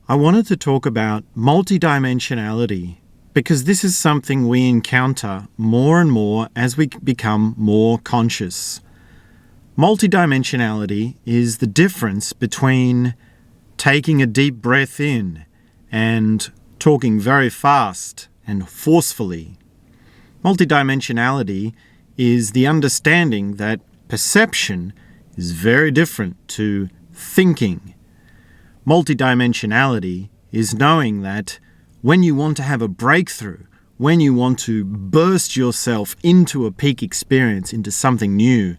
I wanted to talk about multidimensionality because this is something we encounter more and more as we become more conscious. Multidimensionality is the difference between taking a deep breath in and talking very fast and forcefully. Multidimensionality is the understanding that perception is very different to thinking. Multidimensionality is knowing that when you want to have a breakthrough, when you want to burst yourself into a peak experience, into something new,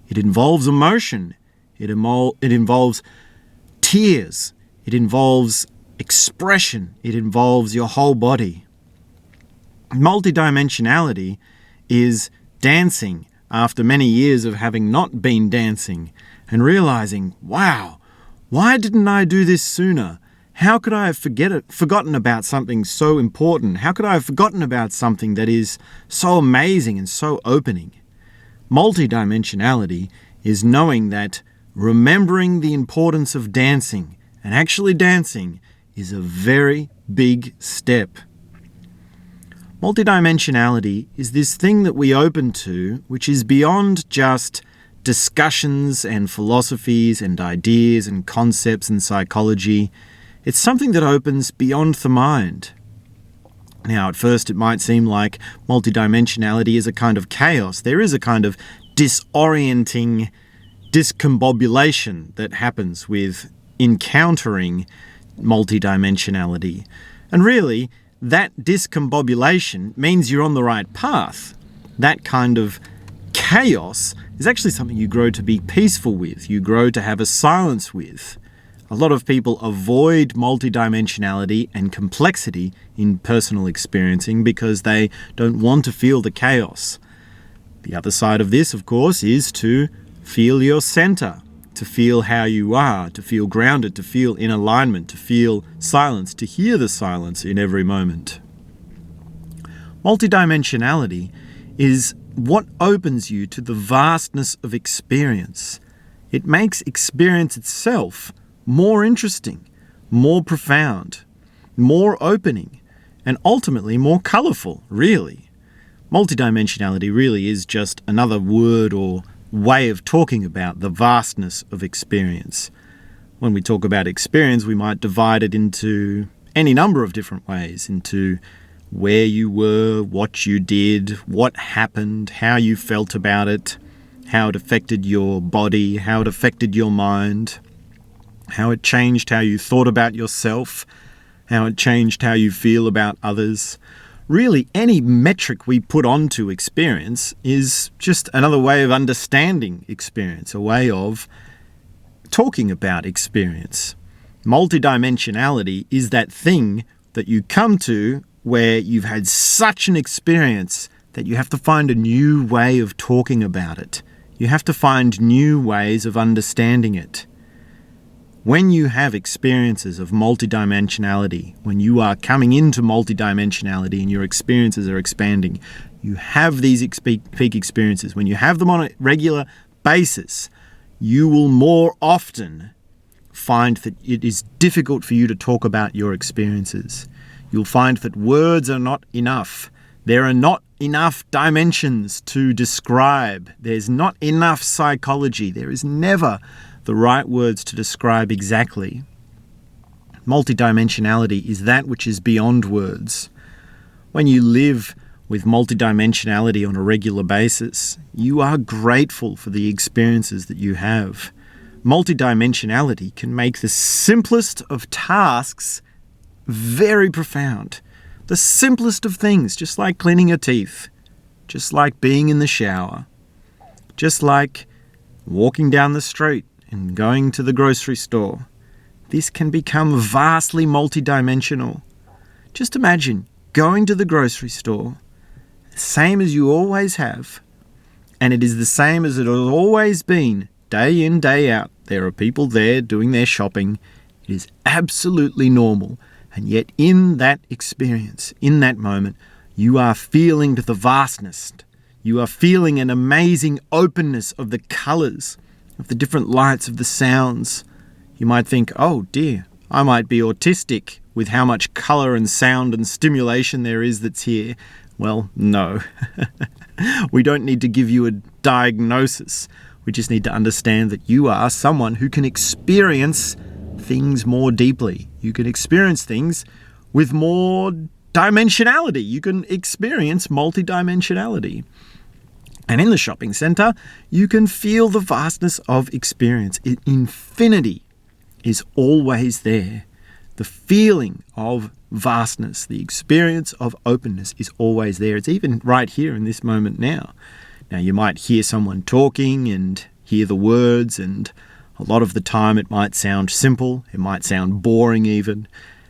it involves emotion, it involves tears, it involves expression, it involves your whole body. Multidimensionality is dancing after many years of having not been dancing and realizing, wow, why didn't I do this sooner? How could I have forgotten about something so important? How could I have forgotten about something that is so amazing and so opening? Multidimensionality is knowing that remembering the importance of dancing and actually dancing is a very big step. Multidimensionality is this thing that we open to, which is beyond just discussions and philosophies and ideas and concepts and psychology. It's something that opens beyond the mind. Now, at first it might seem like multidimensionality is a kind of chaos. There is a kind of disorienting discombobulation that happens with encountering multidimensionality. And really, that discombobulation means you're on the right path. That kind of chaos is actually something you grow to be peaceful with. You grow to have a silence with. A lot of people avoid multidimensionality and complexity in personal experiencing because they don't want to feel the chaos. The other side of this, of course, is to feel your center, to feel how you are, to feel grounded, to feel in alignment, to feel silence, to hear the silence in every moment. Multidimensionality is what opens you to the vastness of experience. It makes experience itself more interesting, more profound, more opening, and ultimately more colourful, really. Multidimensionality really is just another word or way of talking about the vastness of experience. When we talk about experience, we might divide it into any number of different ways, into where you were, what you did, what happened, how you felt about it, how it affected your body, how it affected your mind, how it changed how you thought about yourself, how it changed how you feel about others. Really, any metric we put onto experience is just another way of understanding experience, a way of talking about experience. Multidimensionality is that thing that you come to where you've had such an experience that you have to find a new way of talking about it. You have to find new ways of understanding it. When you have experiences of multidimensionality, when you are coming into multidimensionality and your experiences are expanding, you have these peak experiences. When you have them on a regular basis, you will more often find that it is difficult for you to talk about your experiences. You'll find that words are not enough. There are not enough dimensions to describe. There's not enough psychology. There is never the right words to describe exactly. Multidimensionality is that which is beyond words. When you live with multidimensionality on a regular basis, you are grateful for the experiences that you have. Multidimensionality can make the simplest of tasks very profound. The simplest of things, just like cleaning your teeth, just like being in the shower, just like walking down the street and going to the grocery store. This can become vastly multidimensional. Just imagine going to the grocery store, the same as you always have, and it is the same as it has always been, day in, day out. There are people there doing their shopping. It is absolutely normal. And yet in that experience, in that moment, you are feeling the vastness. You are feeling an amazing openness of the colours, of the different lights, of the sounds. You might think, oh dear, I might be autistic with how much colour and sound and stimulation there is that's here. Well, no. We don't need to give you a diagnosis. We just need to understand that you are someone who can experience things more deeply. You can experience things with more dimensionality. You can experience multidimensionality. And in the shopping centre, you can feel the vastness of experience. Infinity is always there. The feeling of vastness, the experience of openness is always there. It's even right here in this moment now. Now, you might hear someone talking and hear the words, and a lot of the time it might sound simple, it might sound boring even.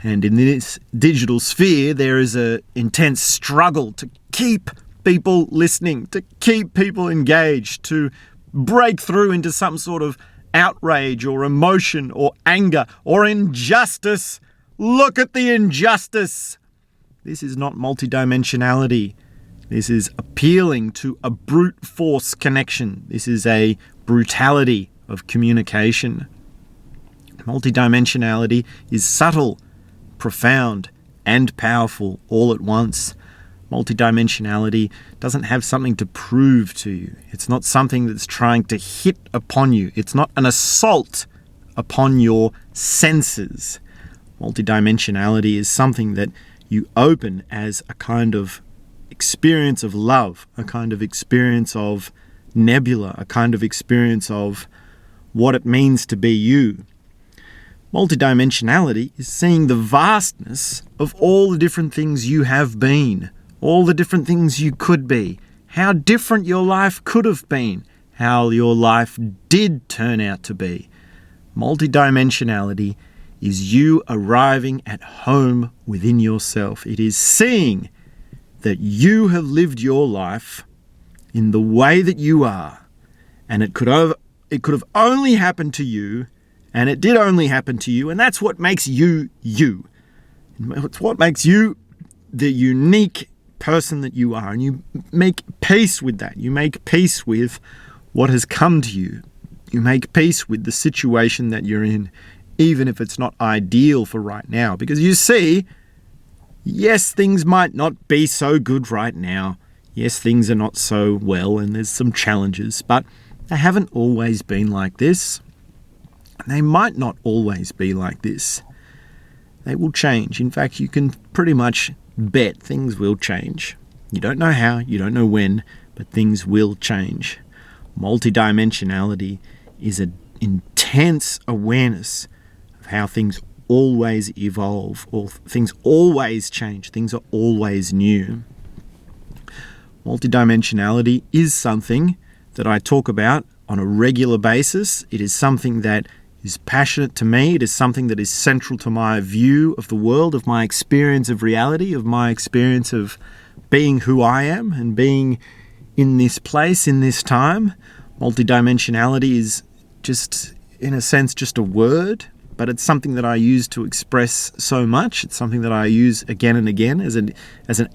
And in this digital sphere, there is an intense struggle to keep people listening, to keep people engaged, to break through into some sort of outrage or emotion or anger or injustice. Look at the injustice. This is not multidimensionality. This is appealing to a brute force connection. This is a brutality of communication. Multidimensionality is subtle, profound, and powerful all at once. Multidimensionality doesn't have something to prove to you. It's not something that's trying to hit upon you. It's not an assault upon your senses. Multidimensionality is something that you open as a kind of experience of love, a kind of experience of nebula, a kind of experience of what it means to be you. Multidimensionality is seeing the vastness of all the different things you have been, all the different things you could be, how different your life could have been, how your life did turn out to be. Multidimensionality is you arriving at home within yourself. It is seeing that you have lived your life in the way that you are, and it could have only happened to you, and it did only happen to you, and that's what makes you you. It's what makes you the unique person that you are, and you make peace with that. You make peace with what has come to you. You make peace with the situation that you're in, even if it's not ideal for right now, because you see, yes, things might not be so good right now. Yes, things are not so well, and there's some challenges, but they haven't always been like this. They might not always be like this. They will change. In fact, you can pretty much bet things will change. You don't know how, you don't know when, but things will change. Multidimensionality is an intense awareness of how things always evolve, or things always change, things are always new. Multidimensionality is something that I talk about on a regular basis. It is something that is passionate to me. It is something that is central to my view of the world, of my experience of reality, of my experience of being who I am and being in this place, in this time. Multidimensionality is just, in a sense, just a word, but it's something that I use to express so much. It's something that I use again and again as an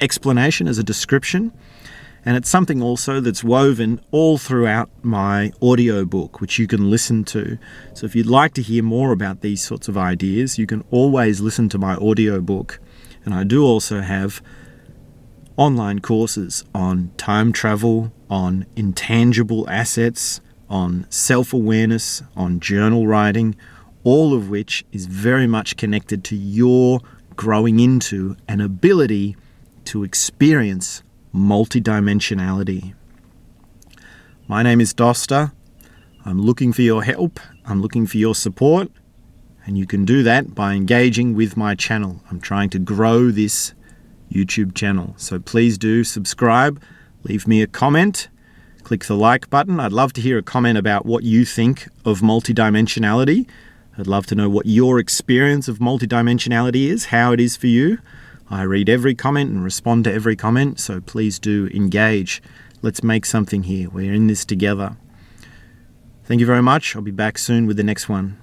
explanation, as a description. And it's something also that's woven all throughout my audiobook, which you can listen to. So if you'd like to hear more about these sorts of ideas, you can always listen to my audiobook. And I do also have online courses on time travel, on intangible assets, on self-awareness, on journal writing, all of which is very much connected to your growing into an ability to experience multidimensionality. My name is Dosta. I'm looking for your help. I'm looking for your support. And you can do that by engaging with my channel. I'm trying to grow this YouTube channel. So please do subscribe. Leave me a comment. Click the like button. I'd love to hear a comment about what you think of multidimensionality. I'd love to know what your experience of multidimensionality is, how it is for you. I read every comment and respond to every comment, so please do engage. Let's make something here. We're in this together. Thank you very much. I'll be back soon with the next one.